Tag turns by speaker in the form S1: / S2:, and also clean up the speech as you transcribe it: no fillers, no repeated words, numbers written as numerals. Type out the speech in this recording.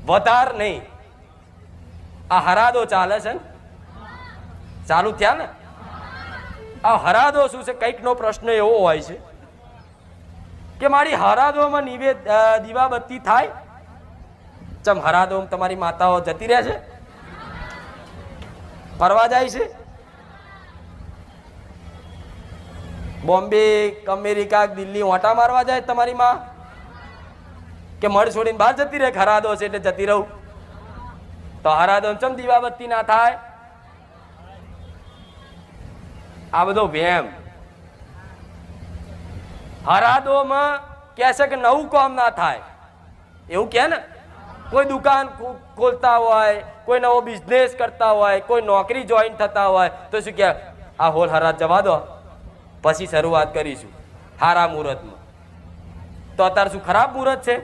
S1: વધાર નહીં. આ હરાદો ચાલે છે ને, ચાલુ થયા ને. આ હરાદો શું છે? કંઈક નો પ્રશ્ન એવો હોય છે કે મારી હરાદોમાં દીવાબત્તી થાય. ચમ હરાદો તમારી માતાઓ જતી રહે છે, ફરવા જાય છે, બોમ્બે અમેરિકા દિલ્હી ઓટા મારવા જાય તમારી માં, કે મળ છોડીને બહાર જતી રહે? હરાદો છે એટલે જતી રહું. તો હરાદો ચમ દીવાબત્તી ના થાય? આ બધો વેમ. હરાદોમાં કે છે કે નવું કામ ના થાય એવું કે ને. કોઈ દુકાન ખોલતા હોય, કોઈ નવો બિઝનેસ કરતા હોય, કોઈ નોકરી જોઈન થતા હોય તો શું કે આ હોલ હરાદ જવા દો, પછી શરૂઆત કરીશું હારા મુહૂર્તમાં. તો અત્યારે શું ખરાબ મુહૂર્ત છે?